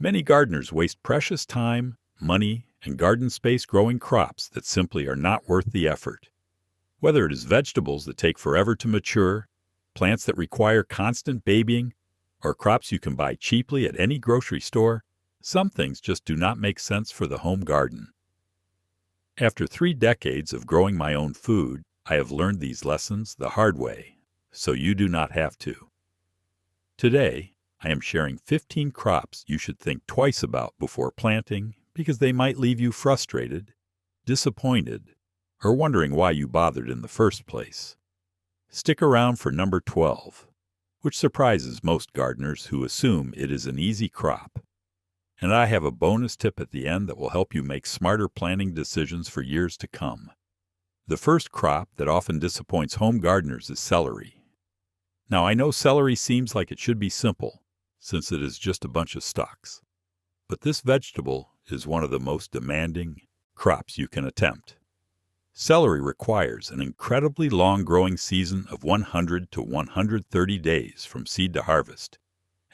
Many gardeners waste precious time, money, and garden space growing crops that simply are not worth the effort. Whether it is vegetables that take forever to mature, plants that require constant babying, or crops you can buy cheaply at any grocery store, some things just do not make sense for the home garden. After 3 decades of growing my own food, I have learned these lessons the hard way, so you do not have to. Today, I am sharing 15 crops you should think twice about before planting because they might leave you frustrated, disappointed, or wondering why you bothered in the first place. Stick around for number 12, which surprises most gardeners who assume it is an easy crop. And I have a bonus tip at the end that will help you make smarter planting decisions for years to come. The first crop that often disappoints home gardeners is celery. Now, I know celery seems like it should be simple, since it is just a bunch of stalks. But this vegetable is one of the most demanding crops you can attempt. Celery requires an incredibly long growing season of 100 to 130 days from seed to harvest,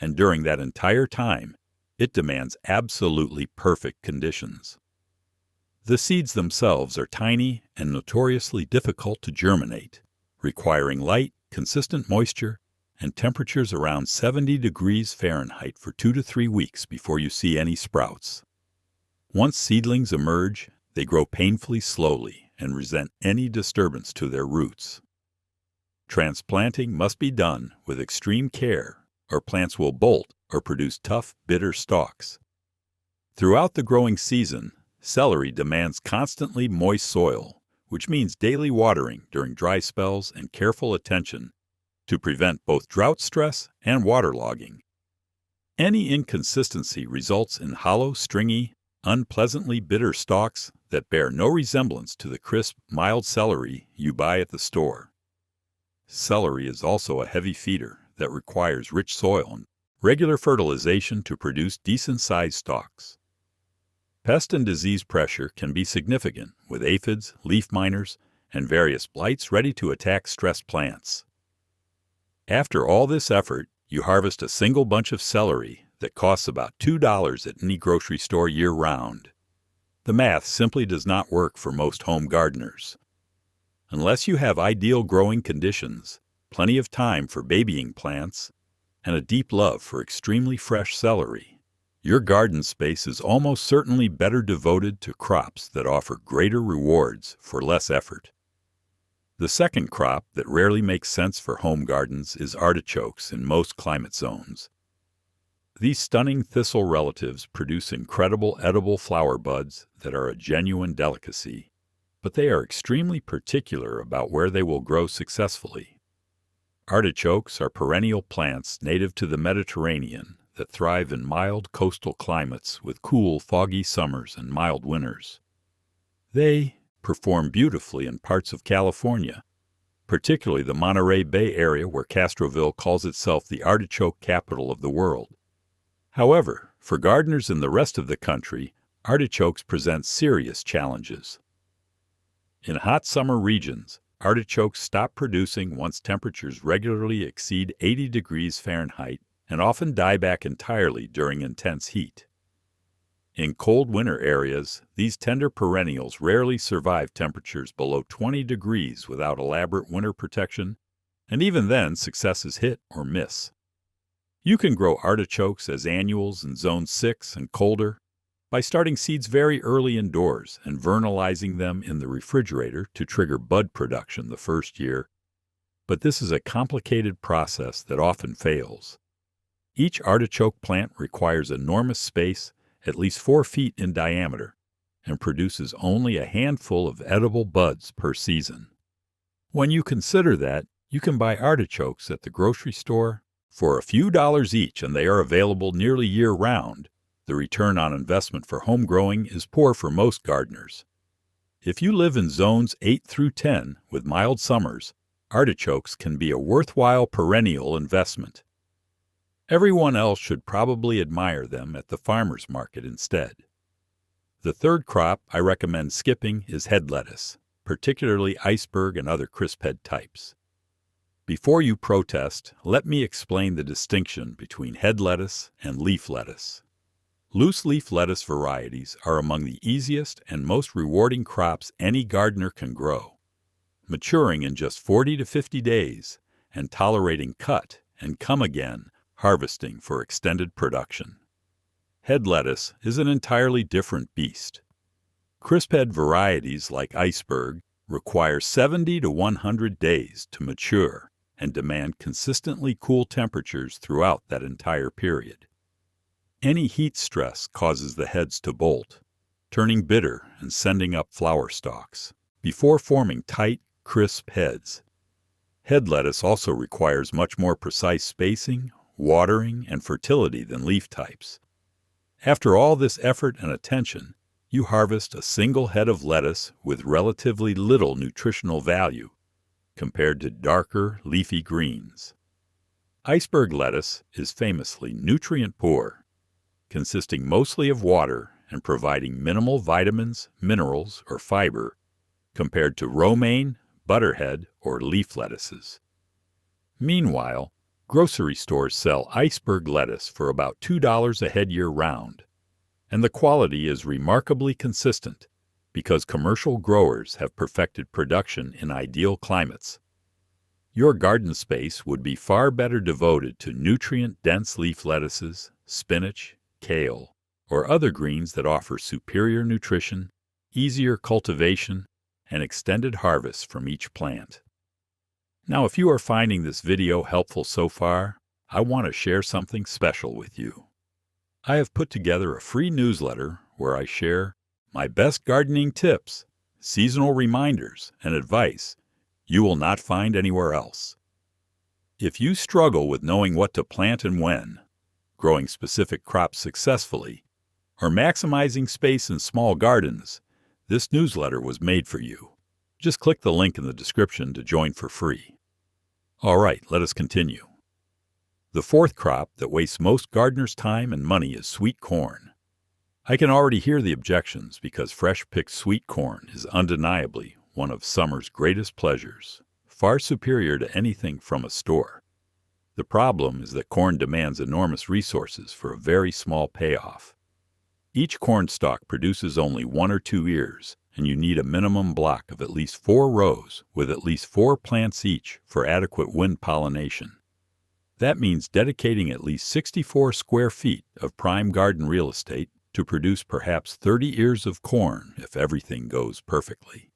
and during that entire time, it demands absolutely perfect conditions. The seeds themselves are tiny and notoriously difficult to germinate, requiring light, consistent moisture, and temperatures around 70 degrees Fahrenheit for 2 to 3 weeks before you see any sprouts. Once seedlings emerge, they grow painfully slowly and resent any disturbance to their roots. Transplanting must be done with extreme care, or plants will bolt or produce tough, bitter stalks. Throughout the growing season, celery demands constantly moist soil, which means daily watering during dry spells and careful attention to prevent both drought stress and waterlogging. Any inconsistency results in hollow, stringy, unpleasantly bitter stalks that bear no resemblance to the crisp, mild celery you buy at the store. Celery is also a heavy feeder that requires rich soil and regular fertilization to produce decent-sized stalks. Pest and disease pressure can be significant with aphids, leaf miners, and various blights ready to attack stressed plants. After all this effort, you harvest a single bunch of celery that costs about $2 at any grocery store year-round. The math simply does not work for most home gardeners. Unless you have ideal growing conditions, plenty of time for babying plants, and a deep love for extremely fresh celery, your garden space is almost certainly better devoted to crops that offer greater rewards for less effort. The second crop that rarely makes sense for home gardens is artichokes in most climate zones. These stunning thistle relatives produce incredible edible flower buds that are a genuine delicacy, but they are extremely particular about where they will grow successfully. Artichokes are perennial plants native to the Mediterranean that thrive in mild coastal climates with cool, foggy summers and mild winters. They perform beautifully in parts of California, particularly the Monterey Bay area where Castroville calls itself the artichoke capital of the world. However, for gardeners in the rest of the country, artichokes present serious challenges. In hot summer regions, artichokes stop producing once temperatures regularly exceed 80 degrees Fahrenheit and often die back entirely during intense heat. In cold winter areas, these tender perennials rarely survive temperatures below 20 degrees without elaborate winter protection, and even then success is hit or miss. You can grow artichokes as annuals in zone 6 and colder by starting seeds very early indoors and vernalizing them in the refrigerator to trigger bud production the first year, but this is a complicated process that often fails. Each artichoke plant requires enormous space, at least 4 feet in diameter, and produces only a handful of edible buds per season. When you consider that, you can buy artichokes at the grocery store for a few dollars each and they are available nearly year-round. The return on investment for home growing is poor for most gardeners. If you live in zones 8 through 10 with mild summers, artichokes can be a worthwhile perennial investment. Everyone else should probably admire them at the farmer's market instead. The third crop I recommend skipping is head lettuce, particularly iceberg and other crisphead types. Before you protest, let me explain the distinction between head lettuce and leaf lettuce. Loose-leaf lettuce varieties are among the easiest and most rewarding crops any gardener can grow, maturing in just 40 to 50 days and tolerating cut and come again harvesting for extended production. Head lettuce is an entirely different beast. Crisphead varieties like Iceberg require 70 to 100 days to mature and demand consistently cool temperatures throughout that entire period. Any heat stress causes the heads to bolt, turning bitter and sending up flower stalks, before forming tight, crisp heads. Head lettuce also requires much more precise spacing, watering, and fertility than leaf types. After all this effort and attention, you harvest a single head of lettuce with relatively little nutritional value compared to darker, leafy greens. Iceberg lettuce is famously nutrient-poor, consisting mostly of water and providing minimal vitamins, minerals, or fiber compared to romaine, butterhead, or leaf lettuces. Meanwhile, grocery stores sell iceberg lettuce for about $2 a head year-round, and the quality is remarkably consistent because commercial growers have perfected production in ideal climates. Your garden space would be far better devoted to nutrient-dense leaf lettuces, spinach, kale, or other greens that offer superior nutrition, easier cultivation, and extended harvests from each plant. Now, if you are finding this video helpful so far, I want to share something special with you. I have put together a free newsletter where I share my best gardening tips, seasonal reminders, and advice you will not find anywhere else. If you struggle with knowing what to plant and when, growing specific crops successfully, or maximizing space in small gardens, this newsletter was made for you. Just click the link in the description to join for free. All right, let us continue. The fourth crop that wastes most gardeners' time and money is sweet corn. I can already hear the objections because fresh-picked sweet corn is undeniably one of summer's greatest pleasures, far superior to anything from a store. The problem is that corn demands enormous resources for a very small payoff. Each corn stalk produces only 1 or 2 ears, and you need a minimum block of at least 4 rows with at least 4 plants each for adequate wind pollination. That means dedicating at least 64 square feet of prime garden real estate to produce perhaps 30 ears of corn if everything goes perfectly.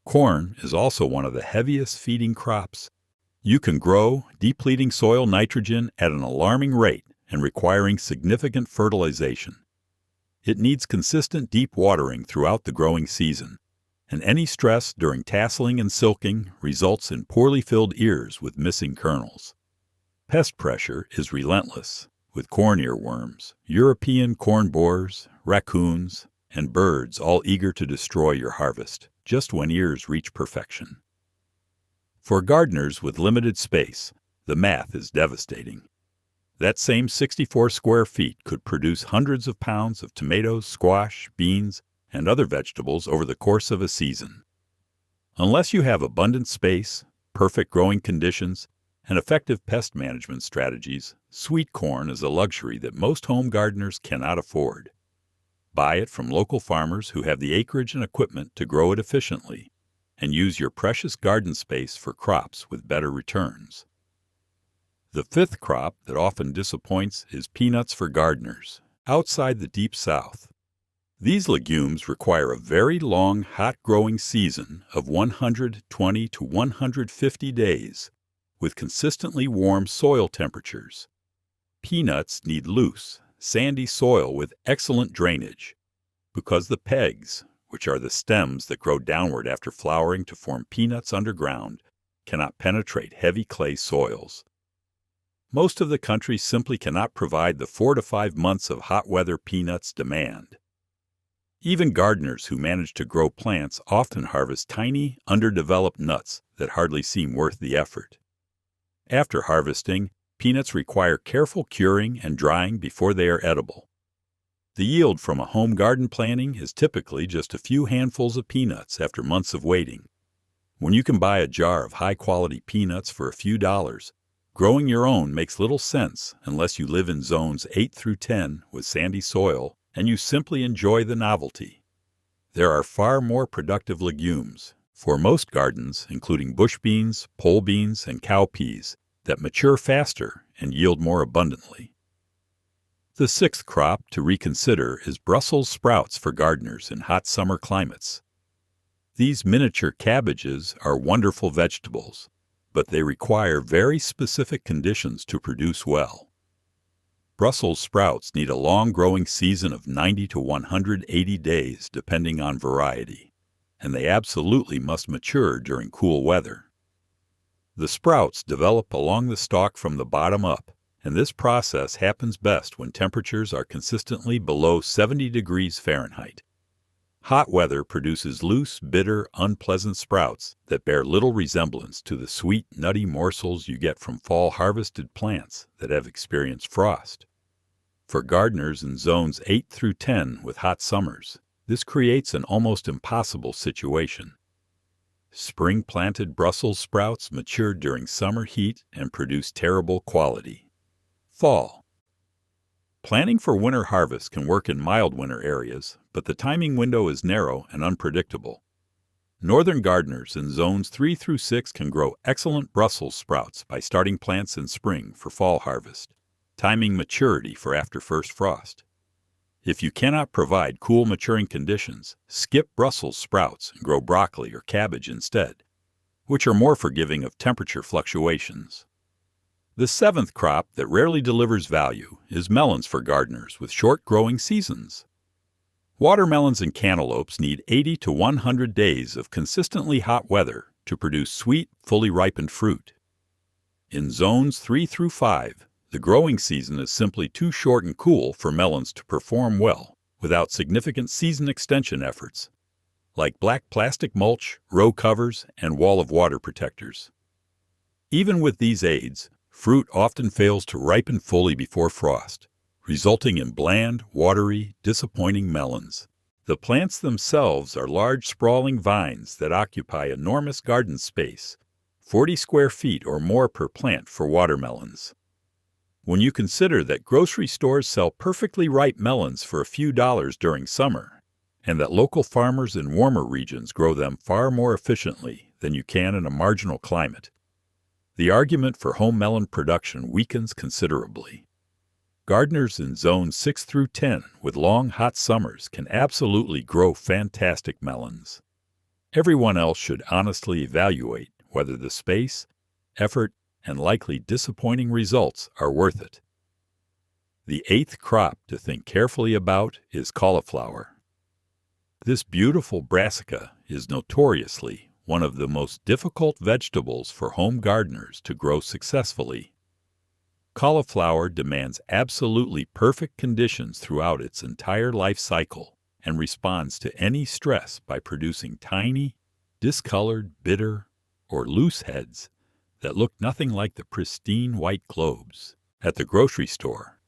Corn is also one of the heaviest feeding crops. You can grow, depleting soil nitrogen at an alarming rate and requiring significant fertilization. It needs consistent deep watering throughout the growing season, and any stress during tasseling and silking results in poorly filled ears with missing kernels. Pest pressure is relentless, with corn earworms, European corn borers, raccoons, and birds all eager to destroy your harvest just when ears reach perfection. For gardeners with limited space, the math is devastating. That same 64 square feet could produce hundreds of pounds of tomatoes, squash, beans, and other vegetables over the course of a season. Unless you have abundant space, perfect growing conditions, and effective pest management strategies, sweet corn is a luxury that most home gardeners cannot afford. Buy it from local farmers who have the acreage and equipment to grow it efficiently, and use your precious garden space for crops with better returns. The fifth crop that often disappoints is peanuts for gardeners, outside the Deep South. These legumes require a very long, hot-growing season of 120 to 150 days, with consistently warm soil temperatures. Peanuts need loose, sandy soil with excellent drainage, because the pegs, which are the stems that grow downward after flowering to form peanuts underground, cannot penetrate heavy clay soils. Most of the country simply cannot provide the 4 to 5 months of hot weather peanuts demand. Even gardeners who manage to grow plants often harvest tiny, underdeveloped nuts that hardly seem worth the effort. After harvesting, peanuts require careful curing and drying before they are edible. The yield from a home garden planting is typically just a few handfuls of peanuts after months of waiting. When you can buy a jar of high-quality peanuts for a few dollars, Growing your own makes little sense unless you live in zones 8 through 10 with sandy soil and you simply enjoy the novelty. There are far more productive legumes for most gardens, including bush beans, pole beans, and cowpeas, that mature faster and yield more abundantly. The sixth crop to reconsider is Brussels sprouts for gardeners in hot summer climates. These miniature cabbages are wonderful vegetables, but they require very specific conditions to produce well. Brussels sprouts need a long growing season of 90 to 180 days depending on variety, and they absolutely must mature during cool weather. The sprouts develop along the stalk from the bottom up, and this process happens best when temperatures are consistently below 70 degrees Fahrenheit. Hot weather produces loose, bitter, unpleasant sprouts that bear little resemblance to the sweet, nutty morsels you get from fall-harvested plants that have experienced frost. For gardeners in zones 8 through 10 with hot summers, this creates an almost impossible situation. Spring-planted Brussels sprouts mature during summer heat and produce terrible quality. Fall. Planning for winter harvest can work in mild winter areas, but the timing window is narrow and unpredictable. Northern gardeners in zones 3 through 6 can grow excellent Brussels sprouts by starting plants in spring for fall harvest, timing maturity for after first frost. If you cannot provide cool maturing conditions, skip Brussels sprouts and grow broccoli or cabbage instead, which are more forgiving of temperature fluctuations. The seventh crop that rarely delivers value is melons for gardeners with short growing seasons. Watermelons and cantaloupes need 80 to 100 days of consistently hot weather to produce sweet, fully ripened fruit. In zones 3 through 5, the growing season is simply too short and cool for melons to perform well without significant season extension efforts, like black plastic mulch, row covers, and wall of water protectors. Even with these aids, fruit often fails to ripen fully before frost, resulting in bland, watery, disappointing melons. The plants themselves are large, sprawling vines that occupy enormous garden space, 40 square feet or more per plant for watermelons. When you consider that grocery stores sell perfectly ripe melons for a few dollars during summer, and that local farmers in warmer regions grow them far more efficiently than you can in a marginal climate, the argument for home melon production weakens considerably. Gardeners in zones 6 through 10 with long, hot summers can absolutely grow fantastic melons. Everyone else should honestly evaluate whether the space, effort, and likely disappointing results are worth it. The eighth crop to think carefully about is cauliflower. This beautiful brassica is notoriously one of the most difficult vegetables for home gardeners to grow successfully. Cauliflower demands absolutely perfect conditions throughout its entire life cycle and responds to any stress by producing tiny, discolored, bitter, or loose heads that look nothing like the pristine white globes at the grocery store.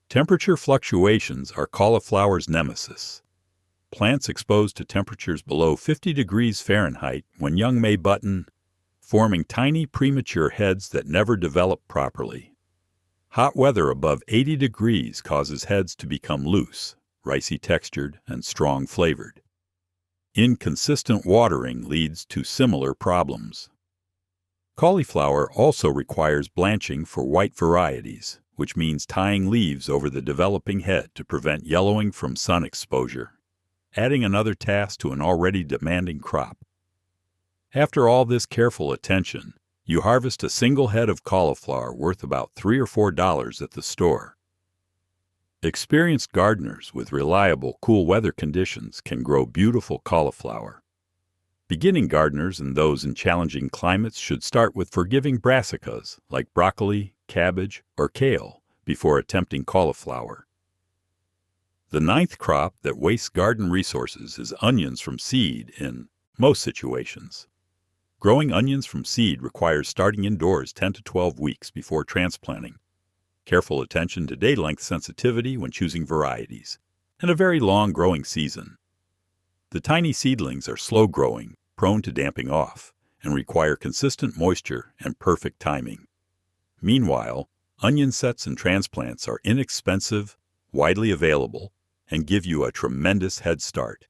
Temperature fluctuations are cauliflower's nemesis. Plants exposed to temperatures below 50 degrees Fahrenheit when young may button, forming tiny premature heads that never develop properly. Hot weather above 80 degrees causes heads to become loose, ricey textured, and strong flavored. Inconsistent watering leads to similar problems. Cauliflower also requires blanching for white varieties, which means tying leaves over the developing head to prevent yellowing from sun exposure, adding another task to an already demanding crop. After all this careful attention, you harvest a single head of cauliflower worth about $3 or $4 at the store. Experienced gardeners with reliable cool weather conditions can grow beautiful cauliflower. Beginning gardeners and those in challenging climates should start with forgiving brassicas like broccoli, cabbage, or kale before attempting cauliflower. The ninth crop that wastes garden resources is onions from seed in most situations. Growing onions from seed requires starting indoors 10 to 12 weeks before transplanting, careful attention to day length sensitivity when choosing varieties, and a very long growing season. The tiny seedlings are slow growing, prone to damping off, and require consistent moisture and perfect timing. Meanwhile, onion sets and transplants are inexpensive, widely available, and give you a tremendous head start.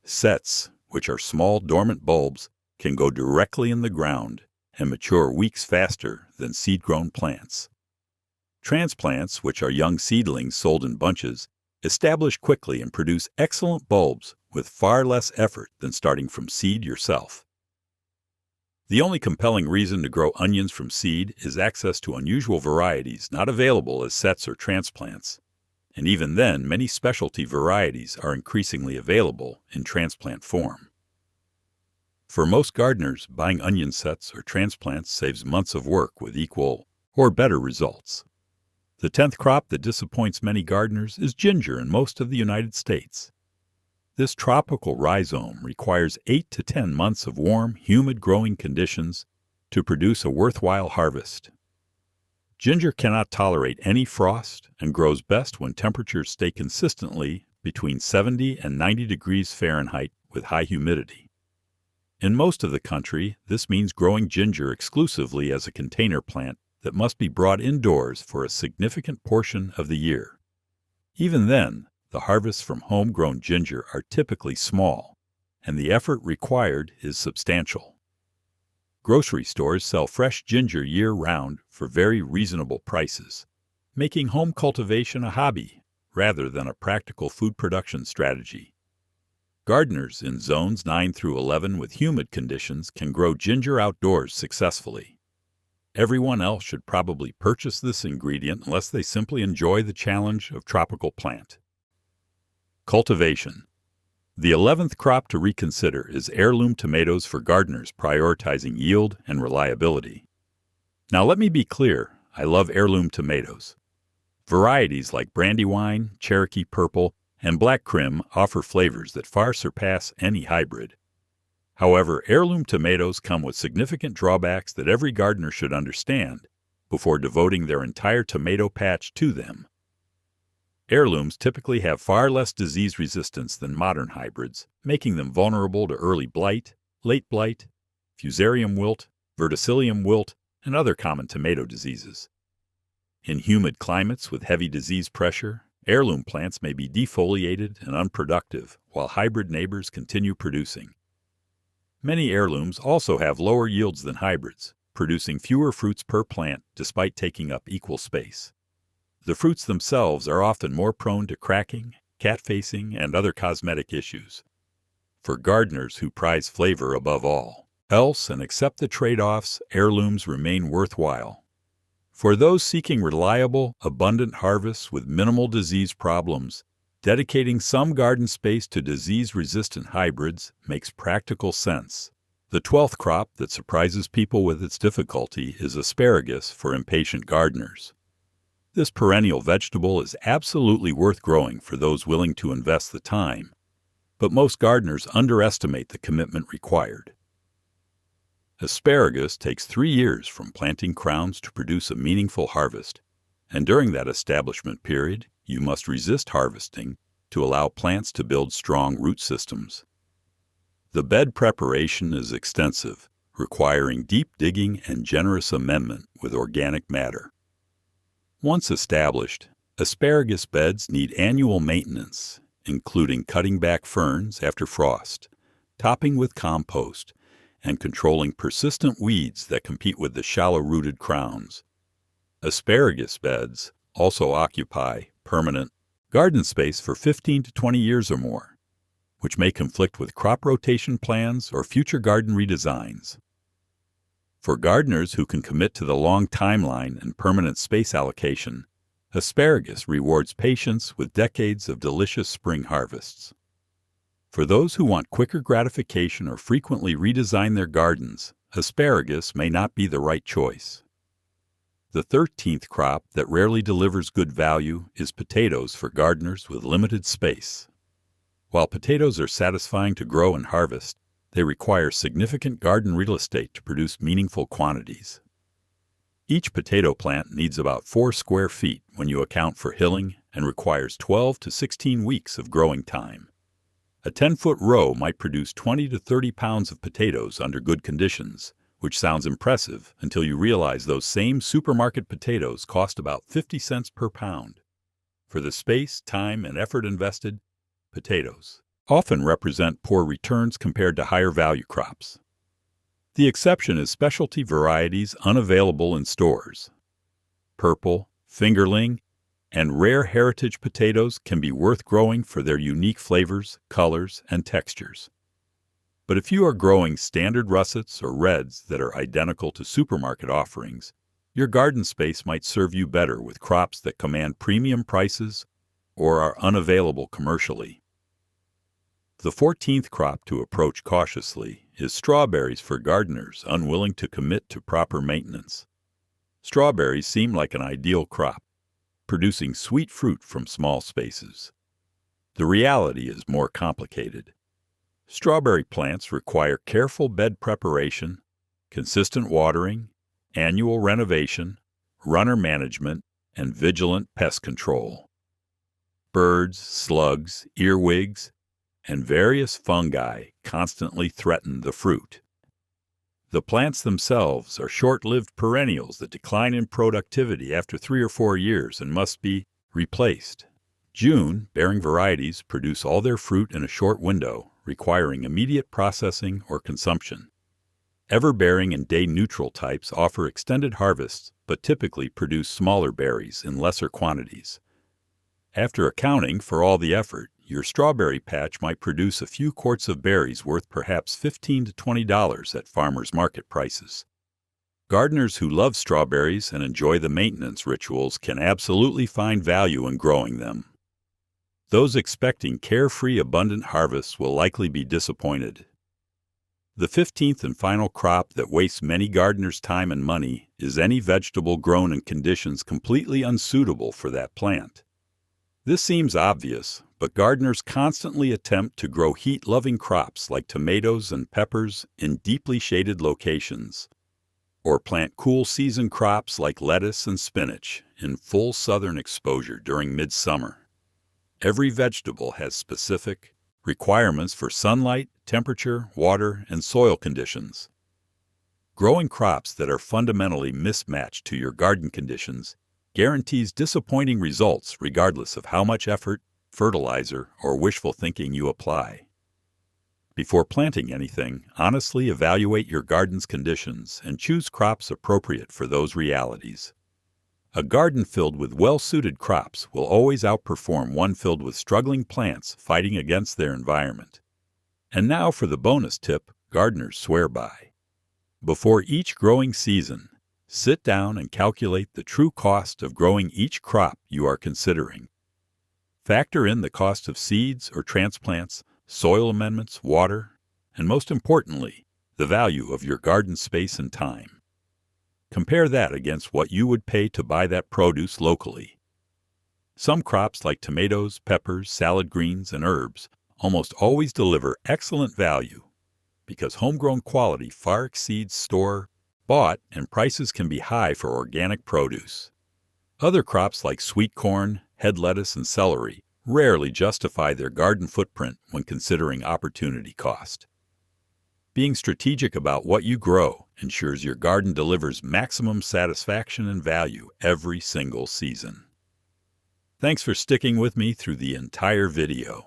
Sets, which are small dormant bulbs, can go directly in the ground and mature weeks faster than seed-grown plants. Transplants, which are young seedlings sold in bunches, establish quickly and produce excellent bulbs with far less effort than starting from seed yourself. The only compelling reason to grow onions from seed is access to unusual varieties not available as sets or transplants. And even then, many specialty varieties are increasingly available in transplant form. For most gardeners, buying onion sets or transplants saves months of work with equal or better results. The 10th crop that disappoints many gardeners is ginger in most of the United States. This tropical rhizome requires 8 to 10 months of warm, humid growing conditions to produce a worthwhile harvest. Ginger cannot tolerate any frost and grows best when temperatures stay consistently between 70 and 90 degrees Fahrenheit with high humidity. In most of the country, this means growing ginger exclusively as a container plant that must be brought indoors for a significant portion of the year. Even then, the harvests from homegrown ginger are typically small, and the effort required is substantial. Grocery stores sell fresh ginger year-round for very reasonable prices, making home cultivation a hobby rather than a practical food production strategy. Gardeners in zones 9 through 11 with humid conditions can grow ginger outdoors successfully. Everyone else should probably purchase this ingredient unless they simply enjoy the challenge of tropical plant. Cultivation. The 11th crop to reconsider is heirloom tomatoes for gardeners prioritizing yield and reliability. Now let me be clear, I love heirloom tomatoes. Varieties like Brandywine, Cherokee Purple, and Black Crim offer flavors that far surpass any hybrid. However, heirloom tomatoes come with significant drawbacks that every gardener should understand before devoting their entire tomato patch to them. Heirlooms typically have far less disease resistance than modern hybrids, making them vulnerable to early blight, late blight, fusarium wilt, verticillium wilt, and other common tomato diseases. In humid climates with heavy disease pressure, heirloom plants may be defoliated and unproductive while hybrid neighbors continue producing. Many heirlooms also have lower yields than hybrids, producing fewer fruits per plant despite taking up equal space. The fruits themselves are often more prone to cracking, cat-facing, and other cosmetic issues. For gardeners who prize flavor above all else and accept the trade-offs, heirlooms remain worthwhile. For those seeking reliable, abundant harvests with minimal disease problems, dedicating some garden space to disease-resistant hybrids makes practical sense. The 12th crop that surprises people with its difficulty is asparagus for impatient gardeners. This perennial vegetable is absolutely worth growing for those willing to invest the time, but most gardeners underestimate the commitment required. Asparagus takes 3 years from planting crowns to produce a meaningful harvest, and during that establishment period, you must resist harvesting to allow plants to build strong root systems. The bed preparation is extensive, requiring deep digging and generous amendment with organic matter. Once established, asparagus beds need annual maintenance, including cutting back ferns after frost, topping with compost, and controlling persistent weeds that compete with the shallow-rooted crowns. Asparagus beds also occupy permanent garden space for 15 to 20 years or more, which may conflict with crop rotation plans or future garden redesigns. For gardeners who can commit to the long timeline and permanent space allocation, asparagus rewards patience with decades of delicious spring harvests. For those who want quicker gratification or frequently redesign their gardens, asparagus may not be the right choice. The 13th crop that rarely delivers good value is potatoes for gardeners with limited space. While potatoes are satisfying to grow and harvest, they require significant garden real estate to produce meaningful quantities. Each potato plant needs about 4 square feet when you account for hilling and requires 12 to 16 weeks of growing time. A 10-foot row might produce 20 to 30 pounds of potatoes under good conditions, which sounds impressive until you realize those same supermarket potatoes cost about 50 cents per pound. For the space, time, and effort invested, potatoes often represent poor returns compared to higher value crops. The exception is specialty varieties unavailable in stores. Purple, fingerling, and rare heritage potatoes can be worth growing for their unique flavors, colors, and textures. But if you are growing standard russets or reds that are identical to supermarket offerings, your garden space might serve you better with crops that command premium prices or are unavailable commercially. The 14th crop to approach cautiously is strawberries for gardeners unwilling to commit to proper maintenance. Strawberries seem like an ideal crop, producing sweet fruit from small spaces. The reality is more complicated. Strawberry plants require careful bed preparation, consistent watering, annual renovation, runner management, and vigilant pest control. Birds, slugs, earwigs, and various fungi constantly threaten the fruit. The plants themselves are short-lived perennials that decline in productivity after 3 or 4 years and must be replaced. June-bearing varieties produce all their fruit in a short window, requiring immediate processing or consumption. Ever-bearing and day-neutral types offer extended harvests but typically produce smaller berries in lesser quantities. After accounting for all the effort, your strawberry patch might produce a few quarts of berries worth perhaps $15 to $20 at farmers' market prices. Gardeners who love strawberries and enjoy the maintenance rituals can absolutely find value in growing them. Those expecting carefree, abundant harvests will likely be disappointed. The 15th and final crop that wastes many gardeners' time and money is any vegetable grown in conditions completely unsuitable for that plant. This seems obvious, but gardeners constantly attempt to grow heat-loving crops like tomatoes and peppers in deeply shaded locations, or plant cool season crops like lettuce and spinach in full southern exposure during midsummer. Every vegetable has specific requirements for sunlight, temperature, water, and soil conditions. Growing crops that are fundamentally mismatched to your garden conditions guarantees disappointing results regardless of how much effort, fertilizer, or wishful thinking you apply. Before planting anything, honestly evaluate your garden's conditions and choose crops appropriate for those realities. A garden filled with well-suited crops will always outperform one filled with struggling plants fighting against their environment. And now for the bonus tip gardeners swear by. Before each growing season, sit down and calculate the true cost of growing each crop you are considering. Factor in the cost of seeds or transplants, soil amendments, water, and most importantly, the value of your garden space and time. Compare that against what you would pay to buy that produce locally. Some crops like tomatoes, peppers, salad greens, and herbs almost always deliver excellent value because homegrown quality far exceeds store-bought and prices can be high for organic produce. Other crops like sweet corn, head lettuce, and celery rarely justify their garden footprint when considering opportunity cost. Being strategic about what you grow ensures your garden delivers maximum satisfaction and value every single season. Thanks for sticking with me through the entire video.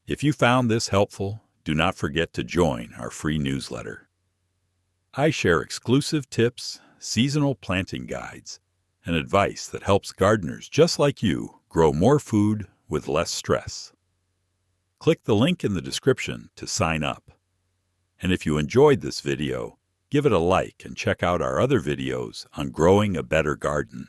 If you found this helpful, do not forget to join our free newsletter. I share exclusive tips, seasonal planting guides, and advice that helps gardeners just like you grow more food with less stress. Click the link in the description to sign up. And if you enjoyed this video, give it a like and check out our other videos on growing a better garden.